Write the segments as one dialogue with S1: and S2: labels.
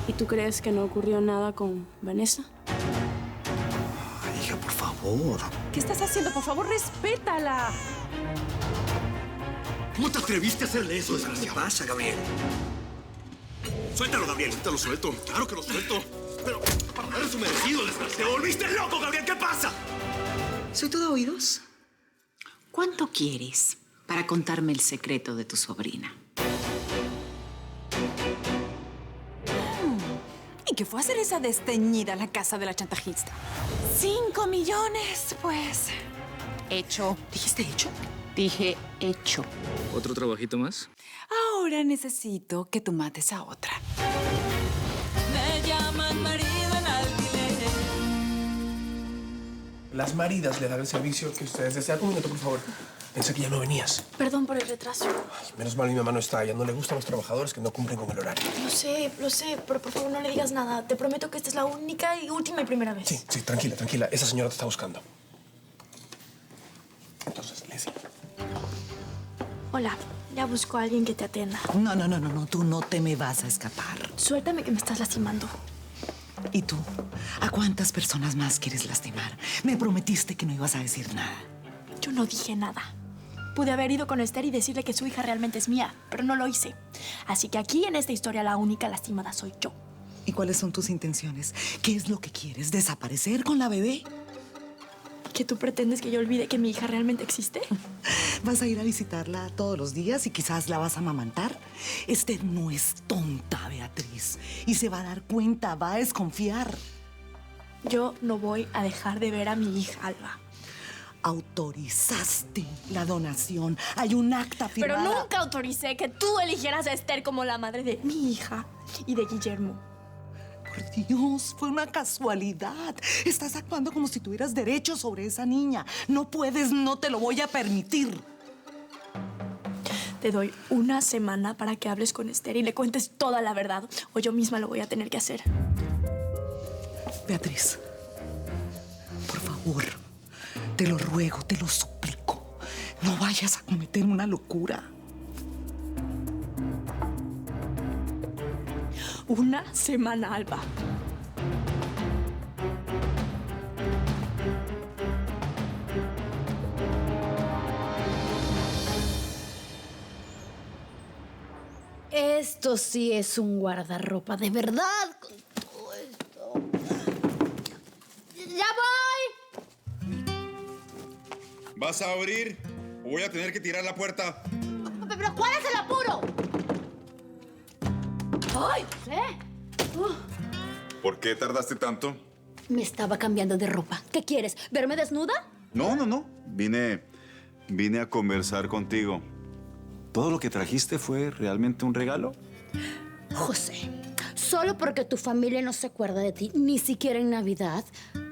S1: ¿Y tú crees que no ocurrió nada con Vanessa?
S2: Ay, hija, por favor.
S3: ¿Qué estás haciendo? Por favor, respétala.
S2: ¿Cómo te atreviste a hacerle eso, desgraciado? ¿Qué pasa, Gabriel? Suéltalo, Gabriel. Suéltalo, suelto. Claro que lo suelto. Pero para darle su merecido, desgraciado. ¡Te volviste loco, Gabriel! ¿Qué pasa?
S4: ¿Soy todo oídos? ¿Cuánto quieres para contarme el secreto de tu sobrina?
S3: ¿Y qué fue a hacer esa desteñida a la casa de la chantajista? 5 millones, pues. Hecho. ¿Dijiste hecho?
S4: Dije hecho.
S5: ¿Otro trabajito más?
S3: Ahora necesito que tú mates a otra. Me llaman marido en alquiler.
S6: Las maridas le dan el servicio que ustedes desean. Un minuto, por favor. Pensé que ya no venías.
S1: Perdón por el retraso.
S6: Ay, menos mal mi mamá no está. A ella no le gustan los trabajadores que no cumplen con el horario.
S1: Lo sé, pero por favor no le digas nada. Te prometo que esta es la única y última y primera vez.
S6: Sí, tranquila, tranquila. Esa señora te está buscando. Entonces, Leslie.
S1: Hola, ya busco a alguien que te atienda.
S4: No, tú no te me vas a escapar.
S1: Suéltame que me estás lastimando.
S4: ¿Y tú? ¿A cuántas personas más quieres lastimar? Me prometiste que no ibas a decir nada.
S1: Yo no dije nada. Pude haber ido con Esther y decirle que su hija realmente es mía, pero no lo hice. Así que aquí en esta historia la única lastimada soy yo.
S4: ¿Y cuáles son tus intenciones? ¿Qué es lo que quieres? ¿Desaparecer con la bebé?
S1: ¿Que tú pretendes que yo olvide que mi hija realmente existe?
S4: ¿Vas a ir a visitarla todos los días y quizás la vas a amamantar? Esther no es tonta, Beatriz. Y se va a dar cuenta, va a desconfiar.
S1: Yo no voy a dejar de ver a mi hija, Alba.
S4: Autorizaste la donación. Hay un acta firmada.
S1: Pero nunca autoricé que tú eligieras a Esther como la madre de mi hija y de Guillermo.
S4: Por Dios, fue una casualidad. Estás actuando como si tuvieras derecho sobre esa niña. No puedes, no te lo voy a permitir.
S1: Te doy una semana para que hables con Esther y le cuentes toda la verdad, o yo misma lo voy a tener que hacer.
S4: Beatriz, por favor, te lo ruego, te lo suplico. No vayas a cometer una locura.
S1: Una semana, Alba.
S7: Esto sí es un guardarropa de verdad con todo esto. ¡Ya voy!
S8: ¿Vas a abrir o voy a tener que tirar la puerta?
S7: ¿Pero cuál es el apuro? ¡Ay! ¿Eh?
S8: ¿Por qué tardaste tanto?
S7: Me estaba cambiando de ropa. ¿Qué quieres? ¿Verme desnuda?
S8: No. Vine a conversar contigo. ¿Todo lo que trajiste fue realmente un regalo?
S7: José, solo porque tu familia no se acuerda de ti, ni siquiera en Navidad,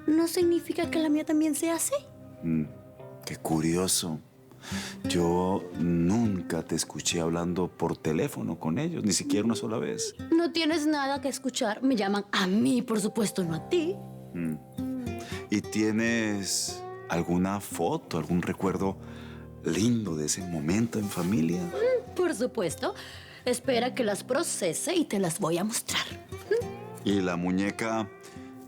S7: no significa que la mía también sea así.
S8: Qué curioso. Yo nunca te escuché hablando por teléfono con ellos, ni siquiera una sola vez.
S7: No tienes nada que escuchar. Me llaman a mí, por supuesto, no a ti.
S8: ¿Y tienes alguna foto, algún recuerdo lindo de ese momento en familia?
S7: Por supuesto. Espera que las procese y te las voy a mostrar.
S8: ¿Y la muñeca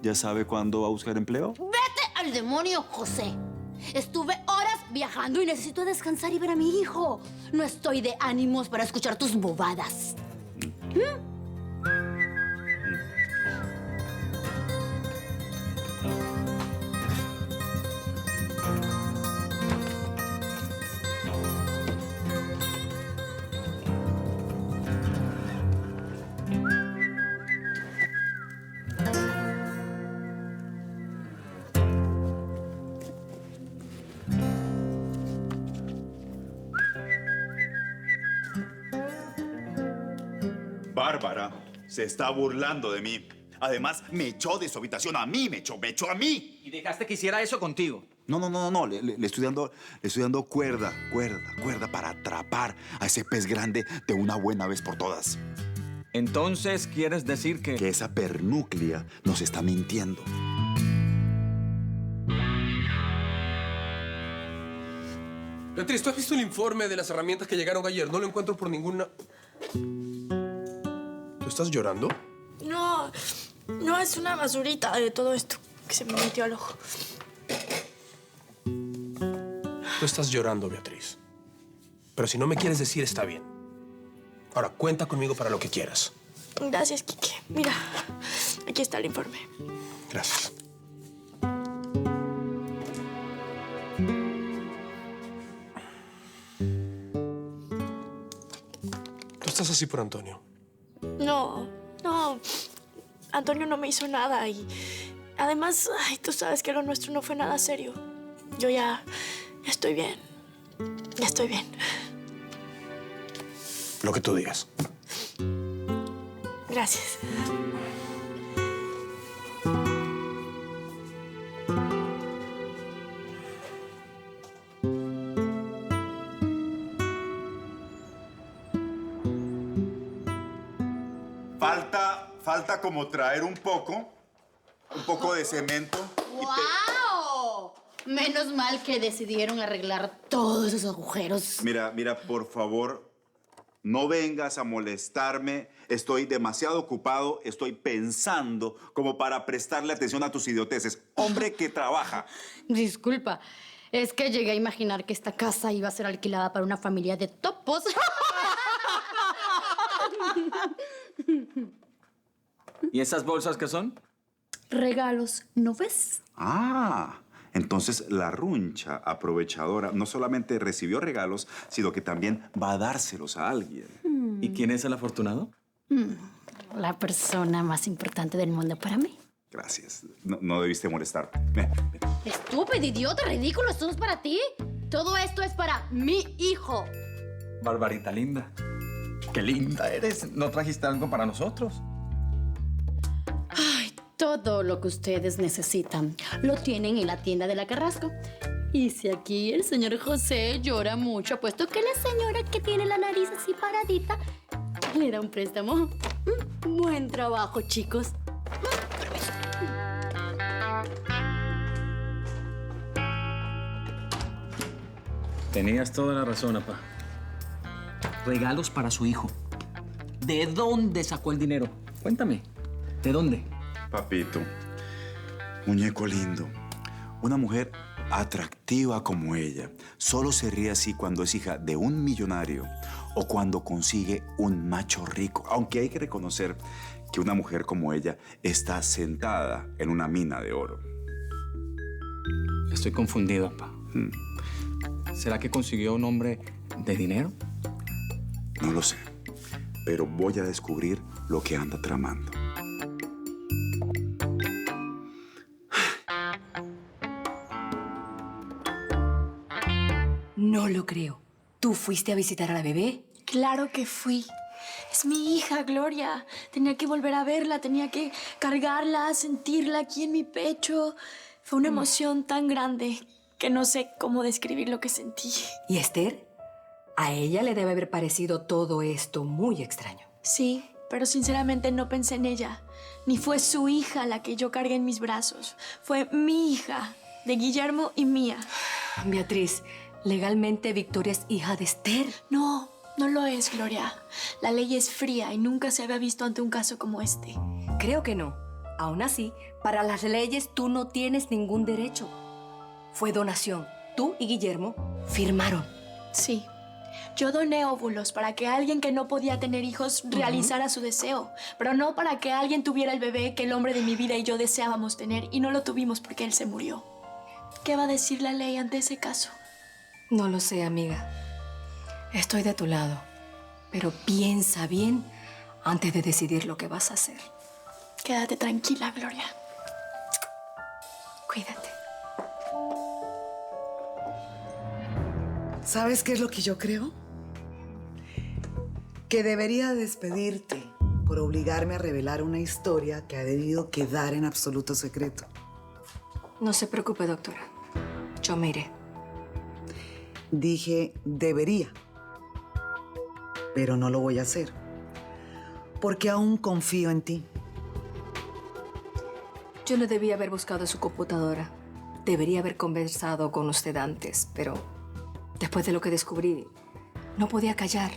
S8: ya sabe cuándo va a buscar empleo?
S7: ¡Vete al demonio, José! Estuve horas viajando y necesito descansar y ver a mi hijo. No estoy de ánimos para escuchar tus bobadas.
S8: Bárbara se está burlando de mí. Además, me echó de su habitación. A mí me echó a mí.
S5: ¿Y dejaste que hiciera eso contigo?
S8: No. Le estoy dando cuerda para atrapar a ese pez grande de una buena vez por todas.
S5: Entonces, ¿quieres decir que...?
S8: Que esa pernúclea nos está mintiendo.
S6: Beatriz, ¿tú has visto el informe de las herramientas que llegaron ayer? No lo encuentro por ninguna... ¿Tú estás llorando?
S1: No, No, es una basurita de todo esto que se me metió al ojo.
S6: Tú estás llorando, Beatriz. Pero si no me quieres decir, está bien. Ahora, cuenta conmigo para lo que quieras.
S1: Gracias, Quique. Mira, aquí está el informe.
S6: Gracias. Tú estás así por Antonio.
S1: No. Antonio no me hizo nada y además, ay, tú sabes que lo nuestro no fue nada serio. Yo ya estoy bien. Ya estoy bien.
S6: Lo que tú digas.
S1: Gracias.
S8: Falta como traer un poco de cemento.
S7: ¡Wow! Menos mal que decidieron arreglar todos esos agujeros.
S8: Mira, por favor, no vengas a molestarme. Estoy demasiado ocupado, estoy pensando como para prestarle atención a tus idioteces. Hombre que trabaja.
S7: Disculpa, es que llegué a imaginar que esta casa iba a ser alquilada para una familia de topos.
S5: ¿Y esas bolsas qué son?
S7: Regalos, ¿no ves?
S8: Ah, entonces la runcha aprovechadora no solamente recibió regalos, sino que también va a dárselos a alguien.
S5: ¿Y quién es el afortunado?
S7: La persona más importante del mundo para mí.
S8: Gracias. No debiste molestar. Ven.
S7: Estúpido, idiota, ridículo, esto no es para ti. Todo esto es para mi hijo.
S5: Barbarita linda. Qué linda eres. ¿No trajiste algo para nosotros?
S7: Ay, todo lo que ustedes necesitan lo tienen en la tienda de la Carrasco. Y si aquí el señor José llora mucho, apuesto que la señora que tiene la nariz así paradita le da un préstamo. Buen trabajo, chicos. Permiso.
S5: Tenías toda la razón, papá. Regalos para su hijo. ¿De dónde sacó el dinero? Cuéntame. ¿De dónde?
S8: Papito, muñeco lindo, una mujer atractiva como ella solo se ríe así cuando es hija de un millonario o cuando consigue un macho rico. Aunque hay que reconocer que una mujer como ella está sentada en una mina de oro.
S5: Estoy confundido, papá. ¿Será que consiguió un hombre de dinero?
S8: No lo sé, pero voy a descubrir lo que anda tramando.
S9: No lo creo. ¿Tú fuiste a visitar a la bebé?
S1: Claro que fui. Es mi hija, Gloria. Tenía que volver a verla, tenía que cargarla, sentirla aquí en mi pecho. Fue una emoción tan grande que no sé cómo describir lo que sentí.
S9: ¿Y Esther? A ella le debe haber parecido todo esto muy extraño.
S1: Sí, pero sinceramente no pensé en ella. Ni fue su hija la que yo cargué en mis brazos. Fue mi hija, de Guillermo y mía.
S9: Beatriz, legalmente Victoria es hija de Esther.
S1: No lo es, Gloria. La ley es fría y nunca se había visto ante un caso como este.
S9: Creo que no. Aún así, para las leyes tú no tienes ningún derecho. Fue donación. Tú y Guillermo firmaron.
S1: Sí. Yo doné óvulos para que alguien que no podía tener hijos realizara su deseo, pero no para que alguien tuviera el bebé que el hombre de mi vida y yo deseábamos tener y no lo tuvimos porque él se murió. ¿Qué va a decir la ley ante ese caso?
S9: No lo sé, amiga. Estoy de tu lado, pero piensa bien antes de decidir lo que vas a hacer.
S1: Quédate tranquila, Gloria.
S9: Cuídate.
S4: ¿Sabes qué es lo que yo creo? Que debería despedirte por obligarme a revelar una historia que ha debido quedar en absoluto secreto.
S9: No se preocupe, doctora. Yo me iré.
S4: Dije debería, pero no lo voy a hacer, porque aún confío en ti.
S9: Yo no debía haber buscado su computadora. Debería haber conversado con usted antes, pero después de lo que descubrí, no podía callar.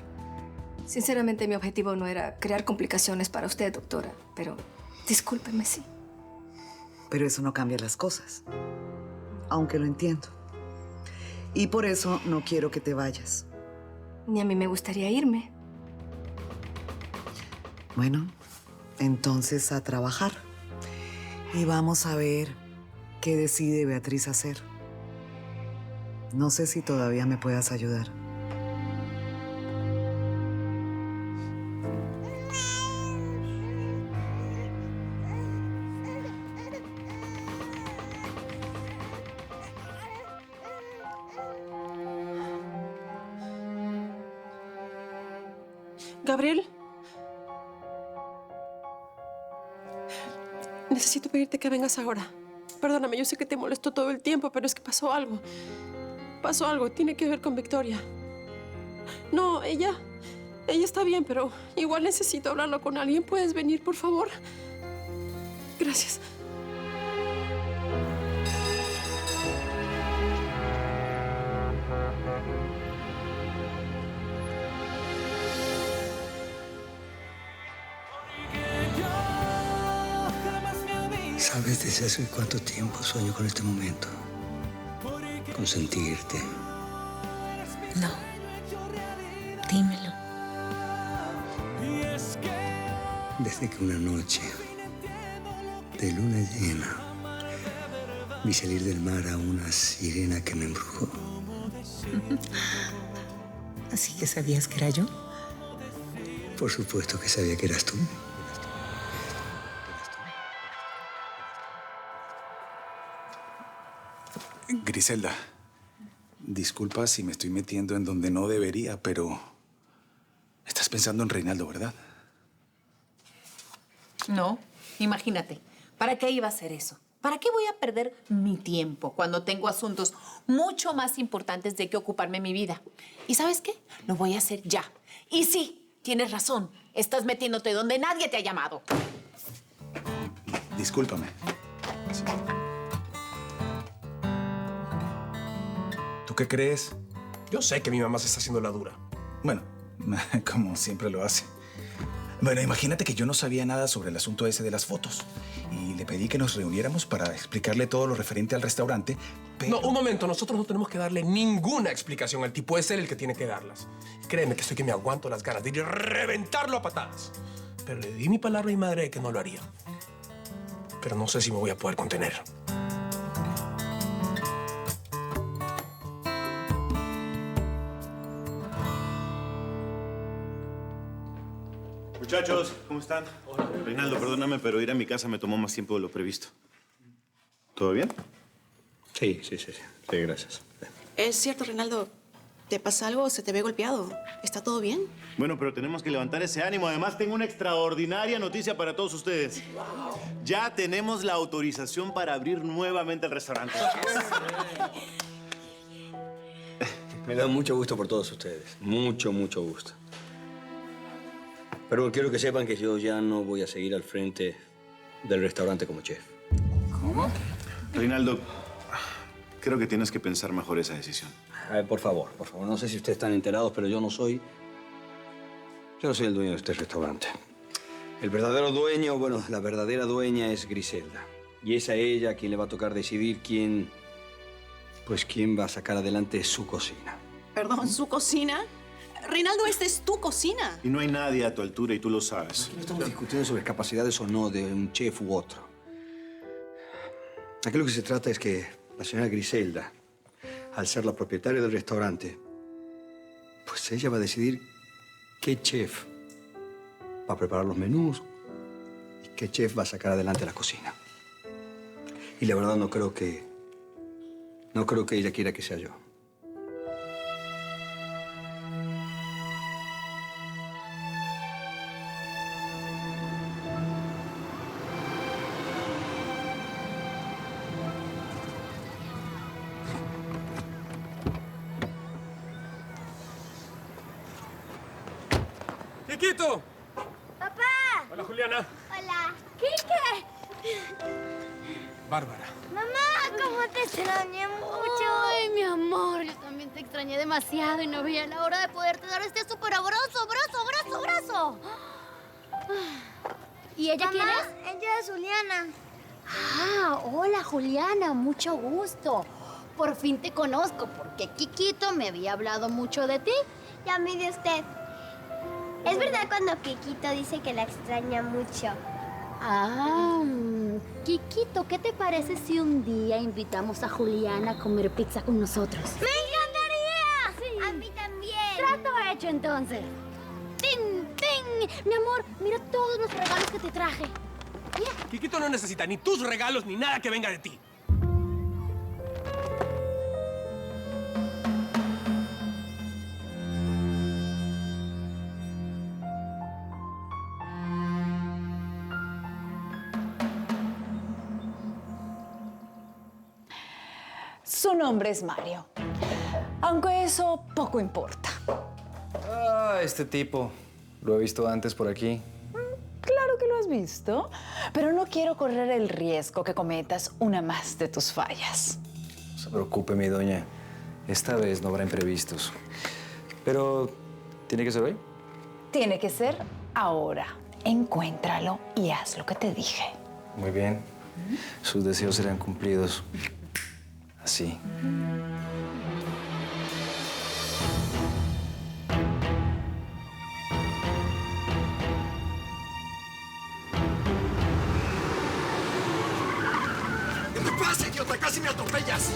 S9: Sinceramente, mi objetivo no era crear complicaciones para usted, doctora, pero Discúlpeme, sí.
S4: Pero eso no cambia las cosas. Aunque lo entiendo. Y por eso no quiero que te vayas.
S9: Ni a mí me gustaría irme.
S4: Bueno, entonces a trabajar. Y vamos a ver qué decide Beatriz hacer. No sé si todavía me puedas ayudar.
S10: Gabriel. Necesito pedirte que vengas ahora. Perdóname, yo sé que te molesto todo el tiempo, pero es que pasó algo. Pasó algo, tiene que ver con Victoria. No, ella está bien, pero igual necesito hablarlo con alguien. ¿Puedes venir, por favor? Gracias.
S11: ¿Sabes desde hace cuánto tiempo sueño con este momento? Con sentirte.
S12: No. Dímelo.
S11: Desde que una noche de luna llena vi salir del mar a una sirena que me embrujó.
S12: ¿Así que sabías que era yo?
S11: Por supuesto que sabía que eras tú.
S8: Griselda, disculpa si me estoy metiendo en donde no debería, pero estás pensando en Reinaldo, ¿verdad?
S3: No, imagínate. ¿Para qué iba a hacer eso? ¿Para qué voy a perder mi tiempo cuando tengo asuntos mucho más importantes de que ocuparme mi vida? ¿Y sabes qué? Lo voy a hacer ya. Y sí, tienes razón. Estás metiéndote donde nadie te ha llamado.
S8: Discúlpame. ¿Tú qué crees?
S6: Yo sé que mi mamá se está haciendo la dura.
S8: Bueno, como siempre lo hace. Bueno, imagínate que yo no sabía nada sobre el asunto ese de las fotos. Y le pedí que nos reuniéramos para explicarle todo lo referente al restaurante, pero...
S6: No, un momento. Nosotros no tenemos que darle ninguna explicación al tipo. Es él el que tiene que darlas. Y créeme que estoy que me aguanto las ganas de ir a reventarlo a patadas. Pero le di mi palabra a mi madre de que no lo haría. Pero no sé si me voy a poder contener.
S2: Muchachos, ¿cómo están? Hola. Reinaldo, perdóname, pero ir a mi casa me tomó más tiempo de lo previsto. ¿Todo bien?
S11: Sí, gracias.
S10: Es cierto, Reinaldo. ¿Te pasa algo? ¿Se te ve golpeado? ¿Está todo bien?
S2: Bueno, pero tenemos que levantar ese ánimo. Además, tengo una extraordinaria noticia para todos ustedes. Ya tenemos la autorización para abrir nuevamente el restaurante.
S11: Me da mucho gusto por todos ustedes. Mucho gusto. Pero quiero que sepan que yo ya no voy a seguir al frente del restaurante como chef.
S2: ¿Cómo? Reinaldo, creo que tienes que pensar mejor esa decisión.
S11: A ver, por favor. No sé si ustedes están enterados, pero yo no soy el dueño de este restaurante. El verdadero dueño, bueno, la verdadera dueña es Griselda. Y es a ella a quien le va a tocar decidir quién va a sacar adelante su cocina.
S10: Perdón, ¿su cocina? Reinaldo, esta es tu cocina.
S2: Y no hay nadie a tu altura y tú lo sabes.
S11: No estamos discutiendo sobre capacidades o no de un chef u otro. Aquí lo que se trata es que la señora Griselda, al ser la propietaria del restaurante, pues ella va a decidir qué chef va a preparar los menús y qué chef va a sacar adelante la cocina. Y la verdad no creo que ella quiera que sea yo.
S6: ¡Chiquito!
S13: ¡Papá!
S6: Hola, Juliana.
S13: Hola. ¿Quique?
S6: Bárbara.
S13: Mamá, ¿cómo te extrañé mucho?
S7: Ay, mi amor, yo también te extrañé demasiado y no veía la hora de poderte dar este súper abrazo.
S13: ¿Y ella quién es?
S7: Ella
S13: es Juliana.
S7: Ah, hola Juliana, mucho gusto. Por fin te conozco porque Kikito me había hablado mucho de ti.
S13: Y a mí de usted. Es verdad cuando Kikito dice que la extraña mucho.
S7: Ah, Kikito, ¿qué te parece si un día invitamos a Juliana a comer pizza con nosotros?
S13: ¡Me encantaría! Sí. A mí también.
S7: Trato hecho entonces. ¡Tin, tin! Mi amor, mira todos los regalos que te traje.
S6: Kikito no necesita ni tus regalos ni nada que venga de ti.
S14: Su nombre es Mario. Aunque eso poco importa.
S15: Ah, este tipo. Lo he visto antes por aquí.
S14: Claro que lo has visto, pero no quiero correr el riesgo que cometas una más de tus fallas.
S15: No se preocupe, mi doña. Esta vez no habrá imprevistos. Pero, ¿tiene que ser hoy?
S14: Tiene que ser ahora. Encuéntralo y haz lo que te dije.
S15: Muy bien. Sus deseos serán cumplidos. Así.
S6: ¿Qué te pasa, idiota? ¡Casi me atropellas!